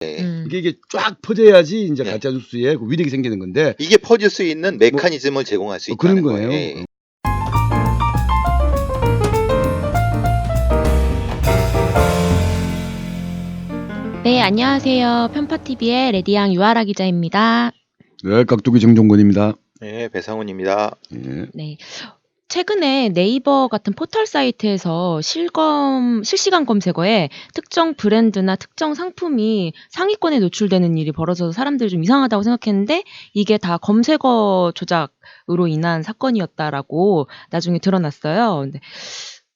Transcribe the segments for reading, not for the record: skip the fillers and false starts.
이게 쫙 퍼져야지 이제 네. 가짜 뉴스에 그 위력이 생기는 건데 이게 퍼질 수 있는 메커니즘을 제공할 수 있다는 그런 거예요. 거예요. 네, 안녕하세요. 편파TV의 레디양 유아라 기자입니다. 네, 깍두기 정종건입니다. 네, 배상훈입니다. 네. 최근에 네이버 같은 포털 사이트에서 실시간 검색어에 특정 브랜드나 특정 상품이 상위권에 노출되는 일이 벌어져서 사람들이 좀 이상하다고 생각했는데 이게 다 검색어 조작으로 인한 사건이었다라고 나중에 드러났어요. 근데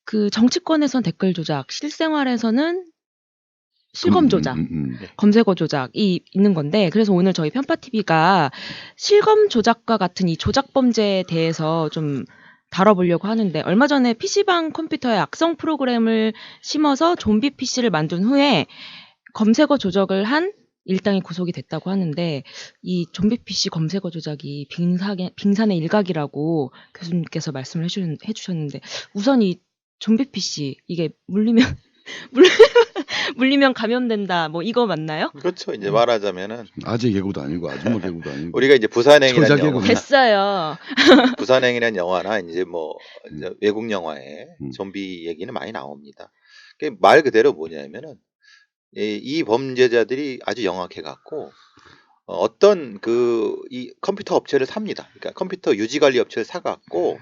그 정치권에선 댓글 조작, 실생활에서는 실검 조작, 검색어 조작이 있는 건데 그래서 오늘 저희 편파TV가 실검 조작과 같은 이 조작 범죄에 대해서 좀 다뤄보려고 하는데 얼마 전에 PC방 컴퓨터에 악성 프로그램을 심어서 좀비 PC를 만든 후에 검색어 조작을 한 일당이 구속이 됐다고 하는데 이 좀비 PC 검색어 조작이 빙산의 일각이라고 교수님께서 말씀을 해주셨는데 우선 이 좀비 PC 이게 물리면 감염된다. 뭐 이거 맞나요? 그렇죠. 이제 말하자면은 아재 개구도 아니고 아줌마 개구도 아니고 우리가 이제 부산행이라는 처자 영화, 개구나. 됐어요. 부산행이라는 영화나 이제 뭐 이제 외국 영화에 좀비 얘기는 많이 나옵니다. 말 그대로 뭐냐면은 이 범죄자들이 아주 영악해 갖고 어떤 이 컴퓨터 업체를 삽니다. 그러니까 컴퓨터 유지 관리 업체를 사갖고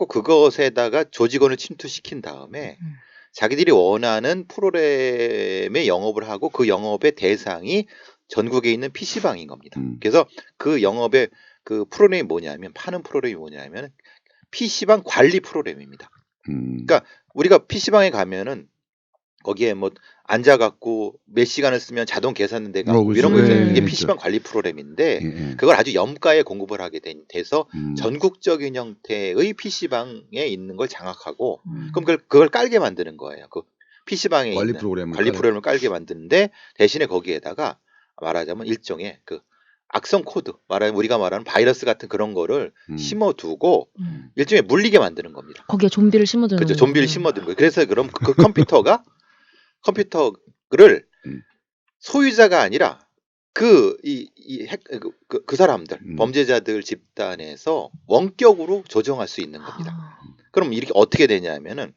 그것에다가 조직원을 침투시킨 다음에 자기들이 원하는 프로그램의 영업을 하고 그 영업의 대상이 전국에 있는 PC방인 겁니다. 그래서 그 영업의 그 프로그램이 뭐냐면 파는 프로그램이 뭐냐면 PC방 관리 프로그램입니다. 그러니까 우리가 PC방에 가면은 거기에 뭐 앉아갖고 몇 시간을 쓰면 자동 계산돼 갖고 이런 거 있잖아요. 이게 PC방 관리 프로그램인데 그걸 아주 염가에 공급을 하게 돼서 전국적인 형태의 PC방에 있는 걸 장악하고 그럼 그걸 깔게 만드는 거예요. 그 PC방에 관리 있는 프로그램을 프로그램을 깔게 만드는데 대신에 거기에다가 말하자면 일종의 그 악성 코드, 우리가 말하는 바이러스 같은 그런 거를 심어두고 일종의 물리게 만드는 겁니다. 거기에 좀비를 심어두는 그렇죠. 좀비를 심어두는 거예요. 그래서 그럼 그 컴퓨터를 소유자가 아니라 그 사람들, 범죄자들 집단에서 원격으로 조정할 수 있는 겁니다. 그럼 이렇게 어떻게 되냐면은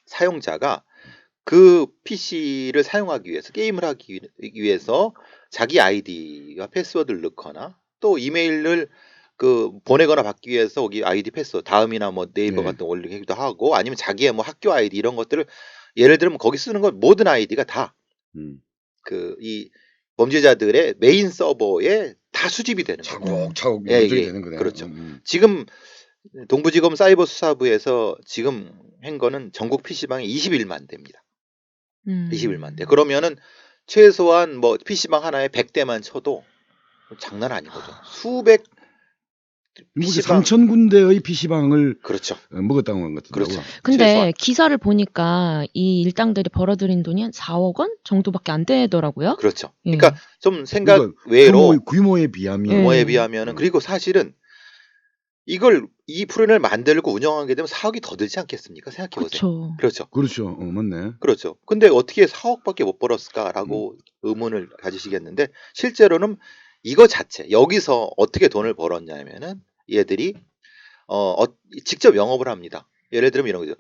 사용자가 그 PC를 사용하기 위해서 게임을 하기 위해서 자기 아이디와 패스워드를 넣거나 또 이메일을 보내거나 받기 위해서 거기 아이디 패스워드 다음이나 뭐 네이버 같은 거 올리기도 하고 아니면 자기의 뭐 학교 아이디 이런 것들을 예를 들면 거기 쓰는 건 모든 아이디가 다 이 범죄자들의 메인 서버에 다 수집이 되는 거예요. 차곡차곡 누적이 되는 거네요. 그렇죠. 지금 동부지검 사이버수사부에서 지금 한 거는 전국 PC방이 21만 대입니다. 21만 대. 그러면은 최소한 뭐 PC방 하나에 100대만 쳐도 장난 아닌 거죠. 수백 PC방 3,000군데의 PC방을 그렇죠. 먹었다는 것 같더라고요. 그렇죠. 근데 최소한. 기사를 보니까 이 일당들이 벌어들인 돈이 한 4억 원 정도밖에 안 되더라고요. 그렇죠. 예. 그러니까 좀 생각 그러니까 외로 규모에 비하면 규모에 비하면은 그리고 사실은 이 프로그램을 만들고 운영하게 되면 4억이 더 들지 않겠습니까? 생각해 보세요. 그렇죠. 그렇죠. 맞네. 그렇죠. 근데 어떻게 4억밖에 못 벌었을까라고 의문을 가지시겠는데 실제로는 이거 자체 여기서 어떻게 돈을 벌었냐면은 얘들이 직접 영업을 합니다. 예를 들면 이런 거죠.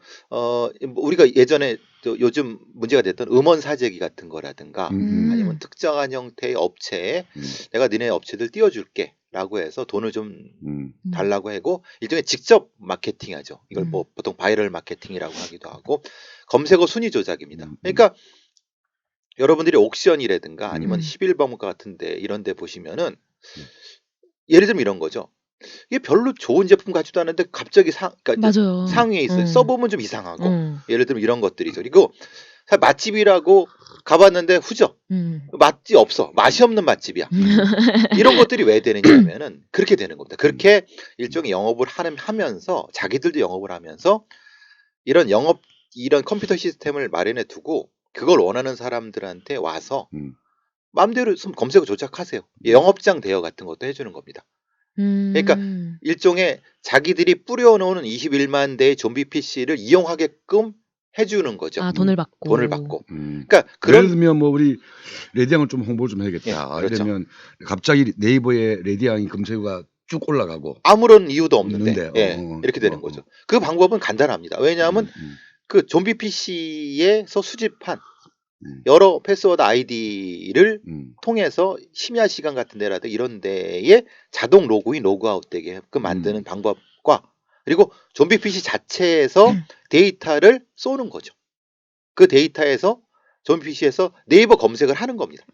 우리가 예전에 요즘 문제가 됐던 음원 사재기 같은 거라든가 아니면 특정한 형태의 업체에 내가 니네 업체들 띄워줄게라고 해서 돈을 좀 달라고 하고 일종의 직접 마케팅하죠. 이걸 뭐 보통 바이럴 마케팅이라고 하기도 하고 검색어 순위 조작입니다. 그러니까 여러분들이 옥션이라든가 아니면 11번가 같은데 이런 데 보시면은 예를 들면 이런 거죠. 이게 별로 좋은 제품 같지도 않은데 갑자기 맞아요. 상위에 있어요. 써보면 좀 이상하고 예를 들면 이런 것들이죠. 그리고 맛집이라고 가봤는데 후져. 맛이 없어. 맛이 없는 맛집이야. 이런 것들이 왜 되느냐면은 그렇게 되는 겁니다. 그렇게 일종의 영업을 하면서 자기들도 영업을 하면서 이런 컴퓨터 시스템을 마련해 두고 그걸 원하는 사람들한테 와서 마음대로 검색어 조작하세요. 영업장 대여 같은 것도 해주는 겁니다. 그러니까 일종의 자기들이 뿌려놓은 21만 대의 좀비 PC를 이용하게끔 해주는 거죠. 아, 돈을 받고. 돈을 받고. 음. 그러니까 예를 그런 들면 뭐 우리 레디앙을 좀 홍보 좀 해야겠다. 예, 예를 그렇죠. 들면 갑자기 네이버에 레디앙이 검색어가 쭉 올라가고 아무런 이유도 없는데 있는데, 예, 이렇게 되는 거죠. 그 방법은 간단합니다. 왜냐하면 그 좀비 PC에서 수집한 여러 패스워드 아이디를 통해서 심야 시간 같은 데라든가 이런 데에 자동 로그인, 로그아웃 되게끔 만드는 방법과 그리고 좀비 PC 자체에서 데이터를 쏘는 거죠. 그 데이터에서 좀비 PC에서 네이버 검색을 하는 겁니다.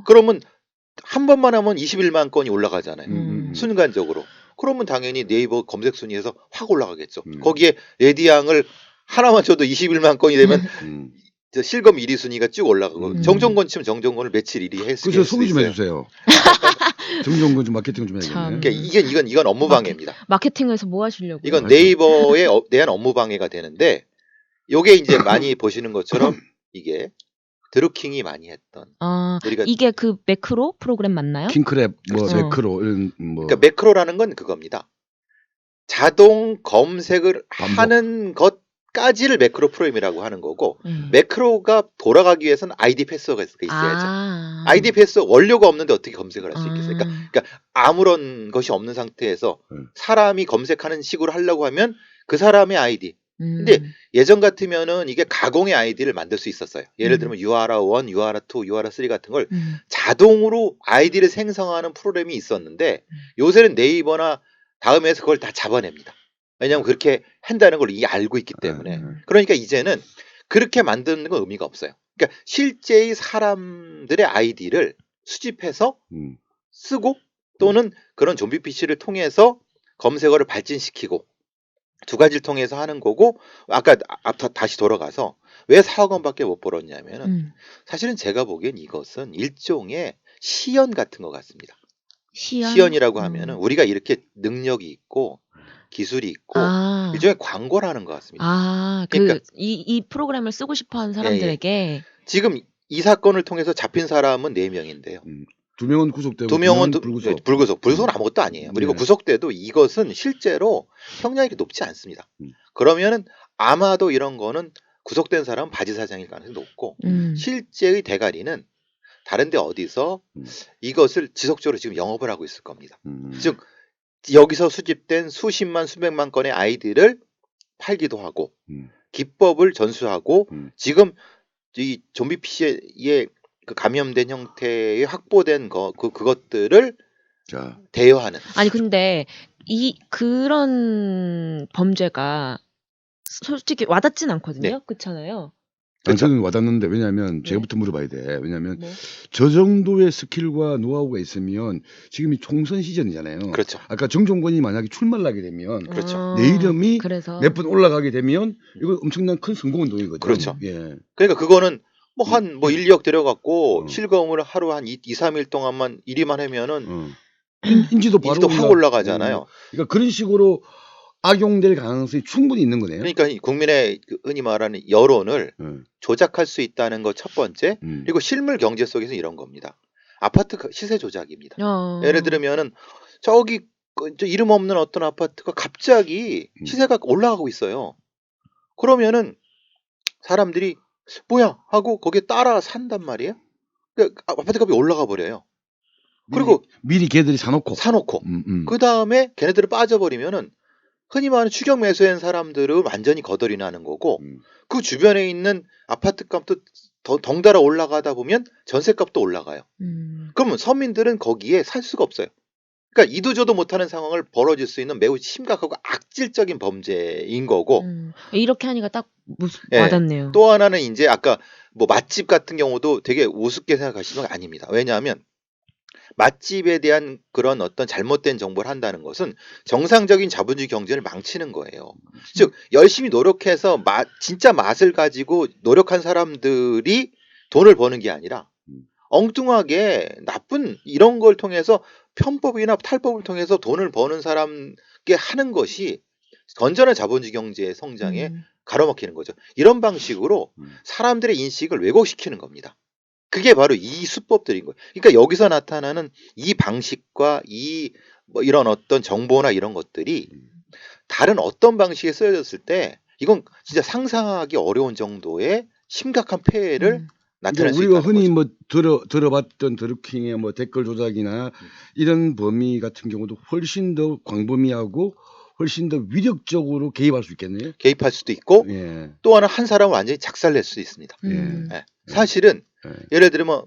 그러면 한 번만 하면 21만 건이 올라가잖아요. 순간적으로. 그러면 당연히 네이버 검색 순위에서 확 올라가겠죠. 거기에 레디앙을 하나만 줘도 21만 건이 되면 저 실검 1위 순위가 쭉 올라가고 정정권 치면 정정권을 며칠 1위 했을 그래서 수도 소개 좀 있어요. 해주세요. 정정근 좀 마케팅 좀 해야겠네. 그러니까 이건 업무 방해입니다. 마케팅에서 뭐 하시려고요? 이건 네이버에 대한 업무 방해가 되는데 요게 이제 많이 보시는 것처럼 이게 드루킹이 많이 했던 우리가 이게 그 매크로 프로그램 맞나요? 킹크랩 뭐 그렇죠. 매크로 이런 뭐 그러니까 매크로라는 건 그겁니다. 자동 검색을 하는 것까지를 매크로 프로그램이라고 하는 거고 매크로가 돌아가기 위해서는 아이디 패스워드가 있어야죠. 아이디 패스워드 원료가 없는데 어떻게 검색을 할 수 있겠어요? 그러니까 아무런 것이 없는 상태에서 사람이 검색하는 식으로 하려고 하면 그 사람의 아이디. 근데 예전 같으면은 이게 가공의 아이디를 만들 수 있었어요. 예를 들면 URA1, URA2, URA3 같은 걸 자동으로 아이디를 생성하는 프로그램이 있었는데 요새는 네이버나 다음에서 그걸 다 잡아냅니다. 왜냐하면 그렇게 한다는 걸 이게 알고 있기 때문에. 그러니까 이제는 그렇게 만드는 건 의미가 없어요. 그러니까 실제의 사람들의 아이디를 수집해서 쓰고 또는 그런 좀비 PC를 통해서 검색어를 발진시키고 두 가지를 통해서 하는 거고 아까 다시 돌아가서 왜 4억 원밖에 못 벌었냐면은 사실은 제가 보기엔 이것은 일종의 시연 같은 것 같습니다. 시연이라고 하면은 우리가 이렇게 능력이 있고 기술이 있고 일종의 광고라는 것 같습니다. 그러니까 이 프로그램을 쓰고 싶어하는 사람들에게 지금 이 사건을 통해서 잡힌 사람은 4명인데요. 2명은 구속되고 2명은 불구속. 불구속은 아무것도 아니에요. 그리고 구속돼도 이것은 실제로 형량이 높지 않습니다. 그러면은 아마도 이런 거는 구속된 사람은 바지 사장일 가능성이 높고 실제의 대가리는 다른데 어디서 이것을 지속적으로 지금 영업을 하고 있을 겁니다. 즉 여기서 수집된 수십만 수백만 건의 아이디를 팔기도 하고 기법을 전수하고 지금 이 좀비 PC에 그 감염된 형태의 확보된 그것들을 대여하는. 아니 근데 그런 범죄가 솔직히 와닿진 않거든요. 그렇잖아요. 저는 와닿는데 왜냐하면 제가부터 물어봐야 돼. 왜냐하면 저 정도의 스킬과 노하우가 있으면 지금이 총선 시즌이잖아요. 그렇죠. 아까 정종권이 만약에 출마를 하게 되면 그렇죠. 내 이름이 몇 번 올라가게 되면 이거 엄청난 큰 성공운동이거든요. 그렇죠. 예. 그러니까 그거는 한 1, 2억 들여갖고 실검을 하루 한 2, 3일 동안만 일이만 하면은 인지도 바로 확 올라가잖아요. 그러니까 그런 식으로 악용될 가능성이 충분히 있는 거네요. 그러니까 국민의 흔히 말하는 여론을 조작할 수 있다는 것 첫 번째. 그리고 실물 경제 속에서 이런 겁니다. 아파트 시세 조작입니다. 예를 들면은 저기 저 이름 없는 어떤 아파트가 갑자기 시세가 올라가고 있어요. 그러면은 사람들이 뭐야 하고 거기에 따라 산단 말이에요. 그러니까 아파트 값이 올라가 버려요. 그리고 미리 걔들이 사놓고 그 다음에 걔네들을 빠져버리면은 흔히 말하는 추격 매수한 사람들은 완전히 거덜이 나는 거고 그 주변에 있는 아파트 값도 더 덩달아 올라가다 보면 전세값도 올라가요. 그러면 서민들은 거기에 살 수가 없어요. 그러니까 이도저도 못하는 상황을 벌어질 수 있는 매우 심각하고 악질적인 범죄인 거고 이렇게 하니까 딱 와닿네요. 또 하나는 이제 아까 뭐 맛집 같은 경우도 되게 우습게 생각하시는 건 아닙니다. 왜냐하면 맛집에 대한 그런 어떤 잘못된 정보를 한다는 것은 정상적인 자본주의 경제를 망치는 거예요. 즉 열심히 노력해서 진짜 맛을 가지고 노력한 사람들이 돈을 버는 게 아니라 엉뚱하게 나쁜 이런 걸 통해서 편법이나 탈법을 통해서 돈을 버는 사람께 하는 것이 건전한 자본주의 경제의 성장에 가로막히는 거죠. 이런 방식으로 사람들의 인식을 왜곡시키는 겁니다. 그게 바로 이 수법들인 거예요. 그러니까 여기서 나타나는 이 방식과 뭐 이런 어떤 정보나 이런 것들이 다른 어떤 방식에 쓰여졌을 때 이건 진짜 상상하기 어려운 정도의 심각한 폐해를 나타낼 그러니까 수 우리가 있다는 흔히 거죠. 뭐 들어봤던 드루킹의 뭐 댓글 조작이나 이런 범위 같은 경우도 훨씬 더 광범위하고 훨씬 더 위력적으로 개입할 수 있겠네요. 개입할 수도 있고 예. 또 하나 한 사람을 완전히 작살낼 수 있습니다. 예. 사실은 예를 들면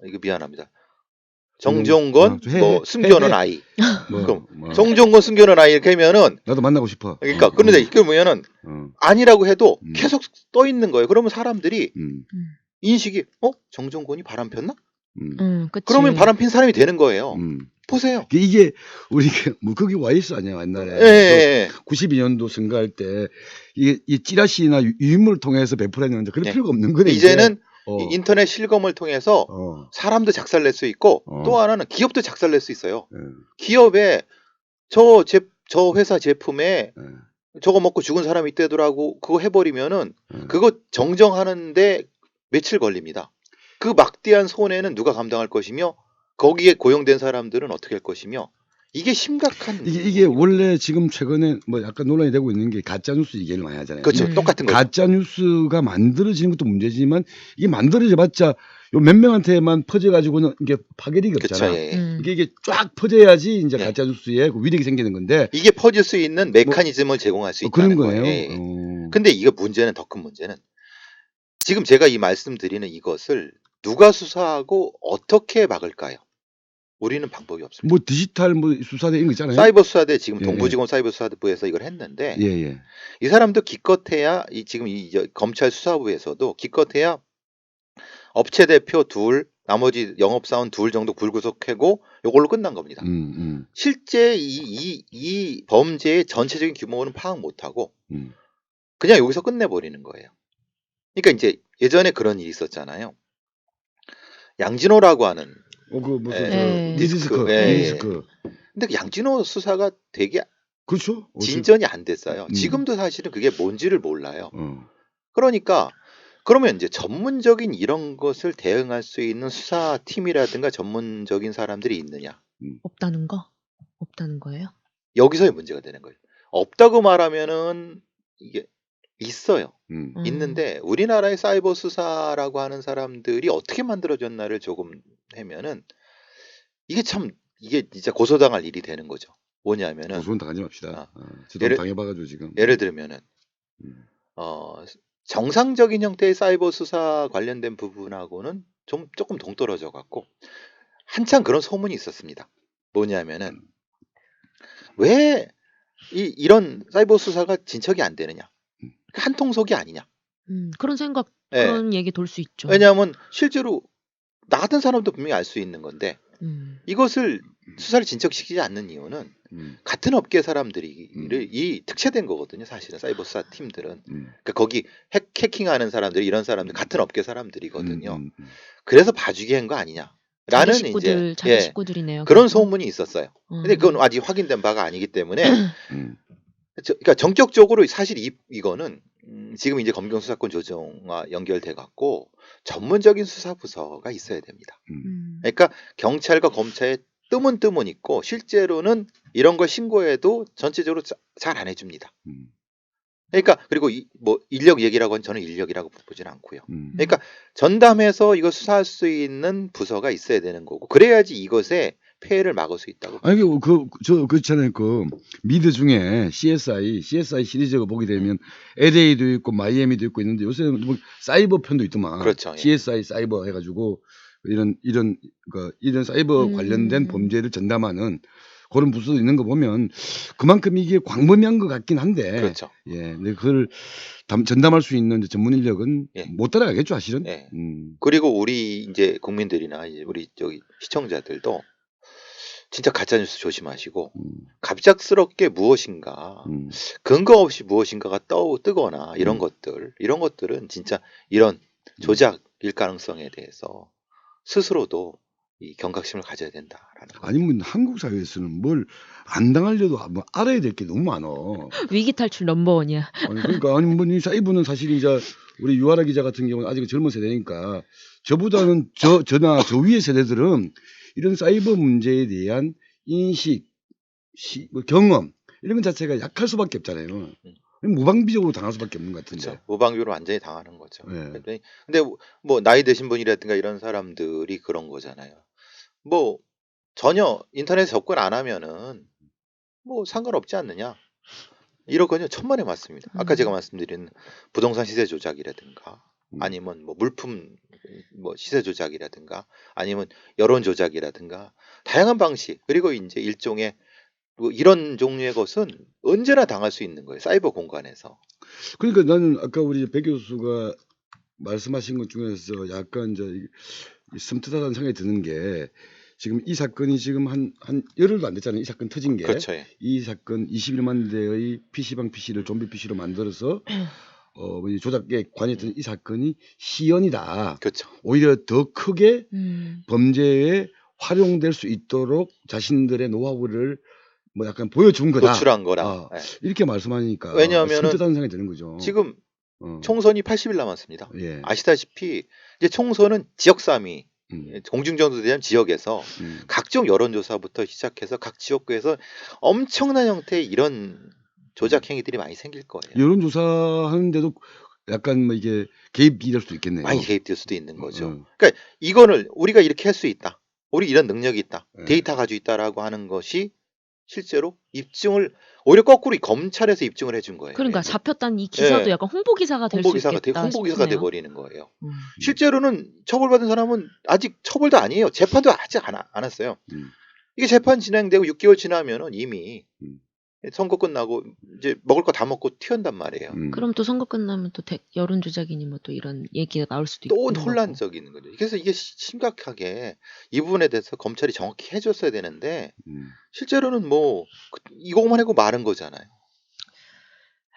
이거 미안합니다. 정종건 뭐 숨겨놓은 아이. 그럼 정종건 숨겨놓은 아이 이렇게 하면은 나도 만나고 싶어. 그러니까 그런데 이렇게 보면은 아니라고 해도 계속 떠 있는 거예요. 그러면 사람들이 인식이 정종건이 바람 폈나? 그치. 그러면 바람 핀 사람이 되는 거예요. 보세요. 이게 우리 뭐 거기 와이스 아니야 옛날에. 예. 92년도 선거할 때 이게 찌라시나 유인물을 통해서 배포했는데 그럴 예. 필요가 없는 거네. 이제는 인터넷 실검을 통해서 사람도 작살낼 수 있고 또 하나는 기업도 작살낼 수 있어요. 기업에 저 회사 제품에 저거 먹고 죽은 사람이 있대더라고 그거 해버리면은 그거 정정하는데 며칠 걸립니다. 그 막대한 손해는 누가 감당할 것이며 거기에 고용된 사람들은 어떻게 할 것이며 이게 심각한 이게 원래 지금 최근에 뭐 약간 논란이 되고 있는 게 가짜 뉴스 얘기를 많이 하잖아요. 그렇죠. 똑같은 거죠. 가짜 뉴스가 만들어지는 것도 문제지만 이게 만들어져봤자 요 몇 명한테만 퍼져가지고는 이게 파괴력이 없잖아. 그쵸, 예. 이게 쫙 퍼져야지 이제 가짜 뉴스에 그 위력이 생기는 건데 이게 퍼질 수 있는 메커니즘을 제공할 수 있다는 그런 거네요. 거예요. 근데 이거 문제는 더 큰 문제는 지금 제가 이 말씀드리는 이것을 누가 수사하고 어떻게 막을까요? 우리는 방법이 없습니다. 뭐 디지털 뭐 수사대 이런 거 있잖아요. 사이버 수사대 지금 예, 동부지검 사이버 수사부에서 이걸 했는데 예. 이 사람도 기껏해야 지금 이 검찰 수사부에서도 기껏해야 업체 대표 둘, 나머지 영업사원 둘 정도 불구속하고 이걸로 끝난 겁니다. 실제 이 범죄의 전체적인 규모는 파악 못하고 그냥 여기서 끝내버리는 거예요. 그러니까 이제 예전에 그런 일이 있었잖아요. 양진호라고 하는 그 무슨 디스크. 디스크. 근데 그 양진호 수사가 되게 그렇죠. 진전이 안 됐어요. 지금도 사실은 그게 뭔지를 몰라요. 그러니까 그러면 이제 전문적인 이런 것을 대응할 수 있는 수사팀이라든가 전문적인 사람들이 있느냐? 없다는 거예요? 여기서의 문제가 되는 거예요. 없다고 말하면은 이게 있어요. 있는데 우리나라의 사이버 수사라고 하는 사람들이 어떻게 만들어졌나를 조금 하면은 이게 진짜 고소당할 일이 되는 거죠. 뭐냐면은 고소는 당하지 맙시다. 저도 당해봐가지고 지금. 예를 들면은 정상적인 형태의 사이버 수사 관련된 부분하고는 조금 동떨어져 갖고 한참 그런 소문이 있었습니다. 뭐냐면은 왜 이런 사이버 수사가 진척이 안 되느냐? 한통속이 아니냐? 그런 생각, 그런 얘기 돌 수 있죠. 왜냐하면 실제로 나 같은 사람도 분명히 알 수 있는 건데 이것을 수사를 진척시키지 않는 이유는 같은 업계 사람들이 이 특채된 거거든요. 사실은 사이버 수사 팀들은 그러니까 거기 해킹하는 사람들이 이런 사람들 같은 업계 사람들이거든요. 그래서 봐주기 한 거 아니냐라는 자기 식구들이네요. 그런 소문이 있었어요. 근데 그건 아직 확인된 바가 아니기 때문에 그러니까 전격적으로 사실 이거는 지금 이제 검경 수사권 조정과 연결돼 갖고 전문적인 수사 부서가 있어야 됩니다. 그러니까 경찰과 검찰의 뜸은 있고 실제로는 이런 걸 신고해도 전체적으로 잘 안 해줍니다. 그러니까 그리고 뭐 인력 얘기라고 하면 저는 인력이라고 보지는 않고요. 그러니까 전담해서 이거 수사할 수 있는 부서가 있어야 되는 거고 그래야지 이것에 폐해를 막을 수 있다고. 아니 그렇잖아요. 그 미드 중에 CSI 시리즈가 보게 되면 LA도 있고 마이애미도 있고 있는데 요새는 뭐 사이버 편도 있더만. 그렇죠. 예. CSI 사이버 해가지고 이런 사이버 관련된 범죄를 전담하는 그런 부서도 있는 거 보면 그만큼 이게 광범위한 것 같긴 한데. 그렇죠. 예, 근데 그걸 전담할 수 있는 전문 인력은 못 따라가겠죠, 사실은. 예. 그리고 우리 이제 국민들이나 이제 우리 시청자들도 진짜 가짜뉴스 조심하시고 갑작스럽게 무엇인가 근거 없이 무엇인가가 뜨거나 이런 것들은 진짜 이런 조작일 가능성에 대해서 스스로도 이 경각심을 가져야 된다라는 거. 아니면 한국 사회에서는 뭘 안 당하려도 뭐 알아야 될 게 너무 많어. 위기 탈출 넘버원이야. 그러니까 이 사이버는 사실 이제 우리 유아라 기자 같은 경우는 아직 젊은 세대니까 저보다는 저나 저 위의 세대들은 이런 사이버 문제에 대한 인식, 뭐 경험 이런 것 자체가 약할 수밖에 없잖아요. 무방비적으로 당할 수밖에 없는 것 같은데. 그렇죠. 무방비로 완전히 당하는 거죠. 예. 근데 뭐 나이 드신 분이라든가 이런 사람들이 그런 거잖아요. 뭐 전혀 인터넷에 접근 안 하면은 뭐 상관없지 않느냐. 이러거든요. 천만에 맞습니다. 아까 제가 말씀드린 부동산 시세 조작이라든가 아니면 뭐 물품 뭐 시세 조작이라든가 아니면 여론 조작이라든가 다양한 방식 그리고 이제 일종의 뭐 이런 종류의 것은 언제나 당할 수 있는 거예요. 사이버 공간에서. 그러니까 나는 아까 우리 배 교수가 말씀하신 것 중에서 약간 이제 섬뜩하다는 생각이 드는 게 지금 이 사건이 지금 한 열흘도 안 됐잖아요. 이 사건 터진 게. 그렇죠. 예. 이 사건 21만 대의 PC방 PC를 좀비 PC로 만들어서 이 조작에 관여했던 이 사건이 시연이다. 그렇죠. 오히려 더 크게 범죄에 활용될 수 있도록 자신들의 노하우를 뭐 약간 보여준 거다. 노출한 거라. 예. 이렇게 말씀하니까 왜냐하면은 섬뜩하다는 생각이 드는 거죠. 지금 총선이 80일 남았습니다. 예. 아시다시피 이제 총선은 지역 싸움이 음. 공중정도 대한 지역에서 각종 여론조사부터 시작해서 각 지역구에서 엄청난 형태의 이런 조작 행위들이 많이 생길 거예요. 여론조사 하는데도 약간 뭐 이게 개입이 될 수도 있겠네요. 많이 개입될 수도 있는 거죠. 음. 그러니까 이거를 우리가 이렇게 할 수 있다. 우리 이런 능력이 있다. 네. 데이터 가지고 있다라고 하는 것이 실제로 입증을 오히려 거꾸로 검찰에서 입증을 해준 거예요. 그러니까 잡혔다는 이 기사도 예. 약간 홍보 기사가 될 수 있겠다 홍보기사가 싶네요. 돼버리는 거예요. 음. 실제로는 처벌받은 사람은 아직 처벌도 아니에요. 재판도 아직 안 왔어요. 음. 이게 재판 진행되고 6개월 지나면은 이미 음. 선거 끝나고 이제 먹을 거 다 먹고 튀었단 말이에요. 그럼 또 선거 끝나면 또 여론 조작이니 뭐 또 이런 얘기가 나올 수도 또 있는 거고. 혼란적인 거죠. 그래서 이게 심각하게 이 부분에 대해서 검찰이 정확히 해줬어야 되는데 실제로는 뭐 이거만 하고 마른 거잖아요.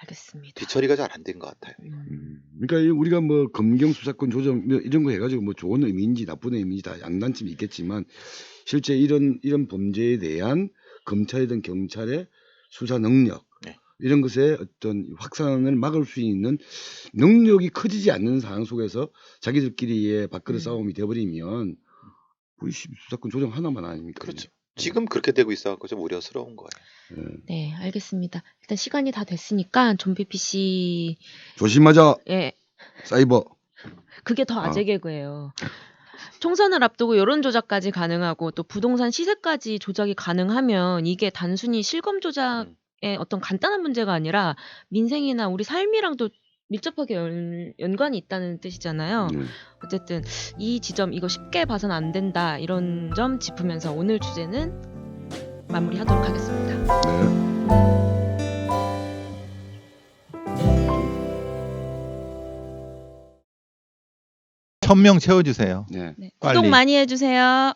알겠습니다. 뒤처리가 잘 안 된 것 같아요. 그러니까 우리가 뭐 검경 수사권 조정 뭐 이런 거 해가지고 뭐 좋은 의미인지 나쁜 의미인지 다 양단점이 있겠지만 실제 이런 범죄에 대한 검찰이든 경찰의 수사 능력 네. 이런 것의 어떤 확산을 막을 수 있는 능력이 커지지 않는 상황 속에서 자기들끼리의 밥그릇 싸움이 돼버리면 우리 수사권 조정 하나만 아닙니까? 그렇죠. 지금 그렇게 되고 있어서 좀 우려스러운 거예요. 네, 알겠습니다. 일단 시간이 다 됐으니까 좀비 PC 조심하자. 예, 사이버. 그게 더 아재 개그예요. 총선을 앞두고 여론 조작까지 가능하고 또 부동산 시세까지 조작이 가능하면 이게 단순히 실검 조작의 어떤 간단한 문제가 아니라 민생이나 우리 삶이랑도 밀접하게 연관이 있다는 뜻이잖아요. 어쨌든 이 지점 이거 쉽게 봐선 안 된다 이런 점 짚으면서 오늘 주제는 마무리하도록 하겠습니다. 네. 1000명 채워주세요. 네. 네, 빨리. 구독 많이 해주세요.